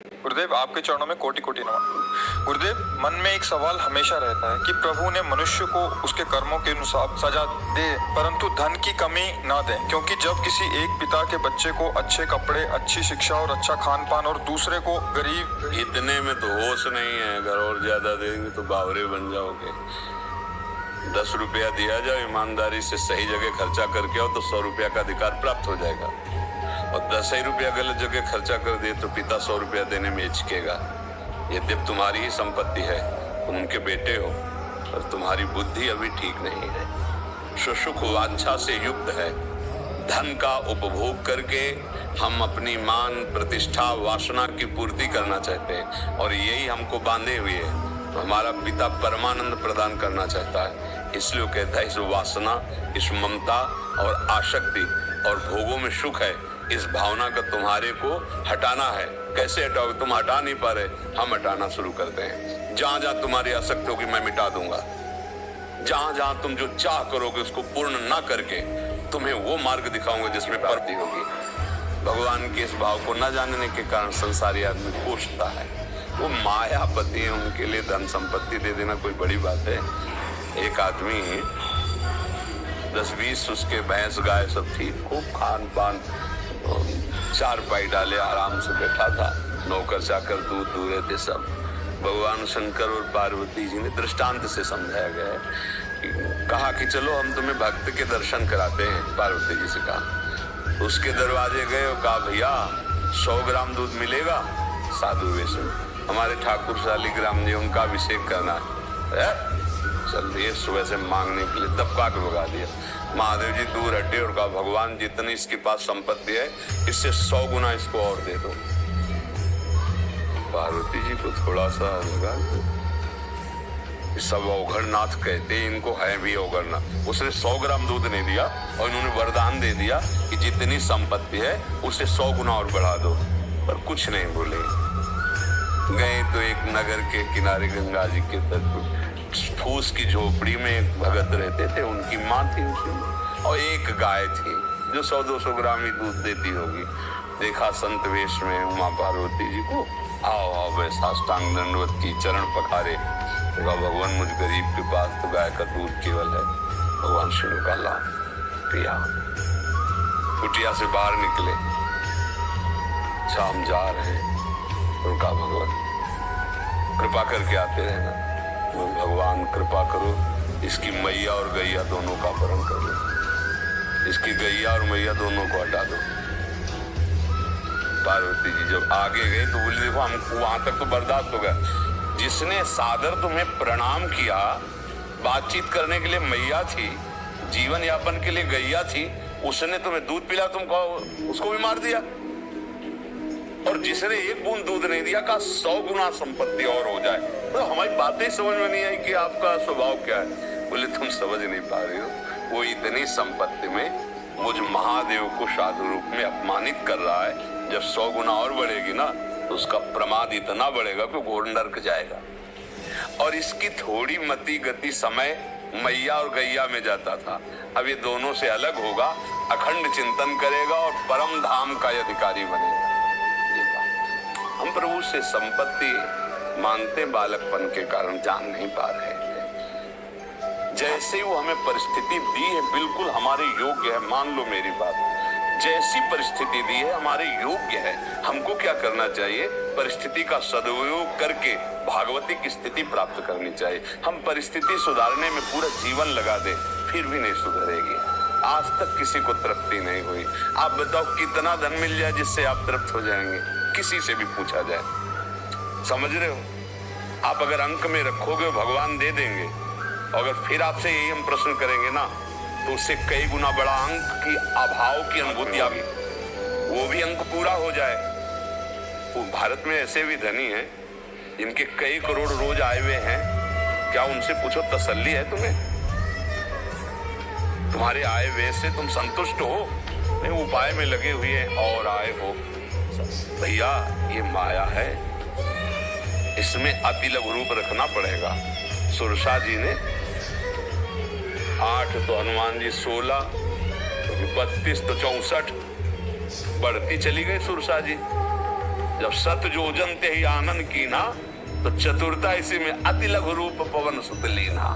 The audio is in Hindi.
गुरुदेव, आपके चरणों में कोटि कोटि नमन। गुरुदेव, मन में एक सवाल हमेशा रहता है कि प्रभु ने मनुष्य को उसके कर्मों के अनुसार सजा दे, परंतु धन की कमी ना दे, क्योंकि जब किसी एक पिता के बच्चे को अच्छे कपड़े, अच्छी शिक्षा और अच्छा खान पान और दूसरे को गरीब, इतने में तो होश नहीं है, अगर और ज्यादा देंगे तो बावरे बन जाओगे। 10 रुपया दिया जाए, ईमानदारी से सही जगह खर्चा करके आओ तो 100 रुपया का अधिकार प्राप्त हो जाएगा। और 10 ही रुपया गलत जगह खर्चा कर दे तो पिता 100 रुपया देने में हिचकेगा। यद्यप तुम्हारी ही संपत्ति है, तुम उनके बेटे हो, पर तुम्हारी बुद्धि अभी ठीक नहीं है। सुसुख वांछा से युक्त है। धन का उपभोग करके हम अपनी मान, प्रतिष्ठा, वासना की पूर्ति करना चाहते हैं और यही हमको बांधे हुए है। तो हमारा पिता परमानंद प्रदान करना चाहता है, इसलिए वो कहता है इस वासना, इस ममता और आसक्ति और भोगों में सुख है, इस भावना का तुम्हारे को हटाना है। कैसे हटाओगे? तुम हटा नहीं पा रहे, हम हटाना शुरू करते हैं। जहां जहां तुम्हारी आसक्ति होगी मैं मिटा दूंगा। जहां जहां तुम जो चाह करोगे उसको पूर्ण ना करके तुम्हें वो मार्ग दिखाऊंगा जिसमें प्राप्ति होगी। भगवान के इस भाव को न जानने के कारण संसारी आदमी कोसता है। वो मायापति है, उनके लिए धन संपत्ति दे देना कोई बड़ी बात है। एक आदमी 10-20 उसके भैंस गाय सब थी, खूब खान पान, 4 पाई डाले, आराम से बैठा था। नौकर चाकर दूर दूर रहते सब। भगवान शंकर और पार्वती जी ने दृष्टांत से समझाया गया है। कहा कि चलो हम तुम्हें भक्त के दर्शन कराते हैं। पार्वती जी से कहा, उसके दरवाजे गए और कहा भैया 100 ग्राम दूध मिलेगा? साधु वेश में, हमारे ठाकुर शालिग्राम जी, उनका अभिषेक करना है। चल दिए सुबह से मांगने के लिए, दबका के भगा दिया। महादेव जी दूर हटे और कहा भगवान जितनी इसके पास संपत्ति है इससे 100 गुना इसको और दे दो। पार्वती जी को थोड़ा सा लगा, सब औघड़नाथ कहते हैं इनको, है भी औघड़नाथ। उसने 100 ग्राम दूध नहीं दिया और इन्होंने वरदान दे दिया कि जितनी संपत्ति है उसे 100 गुना और बढ़ा दो, पर कुछ नहीं बोले। गए तो एक नगर के किनारे गंगा जी के तट फूस की झोपड़ी में एक भगत रहते थे, उनकी माँ थी उसमें, और एक गाय थी जो 100-200 ग्राम ही दूध देती होगी। देखा संत वेश में उमा पार्वती जी को, आओ आओ वे साष्टांग दंडवत की, चरण पखारे। भगवान मुझ गरीब के पास तो गाय का दूध केवल है। भगवान शुरू का ला पिया। कुटिया से बाहर निकले, शाम जा रहे हैं, उनका भगवान कृपा करके आते रहना। भगवान कृपा करो, इसकी मैया और गैया दोनों का अपहरण कर दो, इसकी गैया और मैया दोनों को हटा दो। पार्वती जी जब आगे गए तो बोले देखो हमको वहां तक तो बर्दाश्त हो गया, जिसने सादर तुम्हें प्रणाम किया, बातचीत करने के लिए मैया थी, जीवन यापन के लिए गैया थी, उसने तुम्हें दूध पिला, तुम कहो उसको भी मार दिया। और जिसने एक बूंद दूध नहीं दिया का 100 गुना संपत्ति और हो जाए। तो हमारी बातें समझ में नहीं आई कि आपका स्वभाव क्या है। बोले तुम समझ नहीं पा रहे हो, वो इतनी संपत्ति में मुझ महादेव को साधु रूप में अपमानित कर रहा है। जब 100 गुना और बढ़ेगी ना तो उसका प्रमाद इतना बढ़ेगा कि घोर नरक जाएगा। और इसकी थोड़ी मति गति समय मैया और गैया में जाता था, अब ये दोनों से अलग होगा, अखंड चिंतन करेगा और परम धाम का अधिकारी बनेगा। हम प्रभु से संपत्ति मानते बालकपन के कारण जान नहीं पा रहे हैं। जैसे वो हमें परिस्थिति दी है बिल्कुल हमारे योग्य है, मान लो मेरी बात, जैसी परिस्थिति दी है हमारे योग्य है। हमको क्या करना चाहिए? परिस्थिति का सदुपयोग करके भागवती की स्थिति प्राप्त करनी चाहिए। हम परिस्थिति सुधारने में पूरा जीवन लगा दे फिर भी नहीं सुधरेगी। आज तक किसी को तृप्ति नहीं हुई। आप बताओ कितना धन मिल जाए जिससे आप तृप्त हो जाएंगे? किसी से भी पूछा जाए, समझ रहे हो? आप अगर अंक में रखोगे भगवान दे देंगे, और अगर फिर आपसे यही हम प्रश्न करेंगे ना तो उससे कई गुना बड़ा अंक की अभाव की अनुभूति आ गई, वो भी अंक पूरा हो जाए। वो भारत में ऐसे भी धनी हैं जिनके कई करोड़ रोज आए हुए हैं, क्या उनसे पूछो तसल्ली है तुम्हें? तुम्हारे आए हुए से तुम संतुष्ट हो? नहीं, उपाय में लगे हुए और आए हो। भैया ये माया है, इसमें अति लघु रूप रखना पड़ेगा। सुरसा जी ने 8 तो हनुमान जी 16, 32 तो 64, बढ़ती चली गई सुरसा जी। जब सत जोजन ते ही आनंद कीना, तो चतुरता इसी में अति लघु रूप पवन सुत लीना।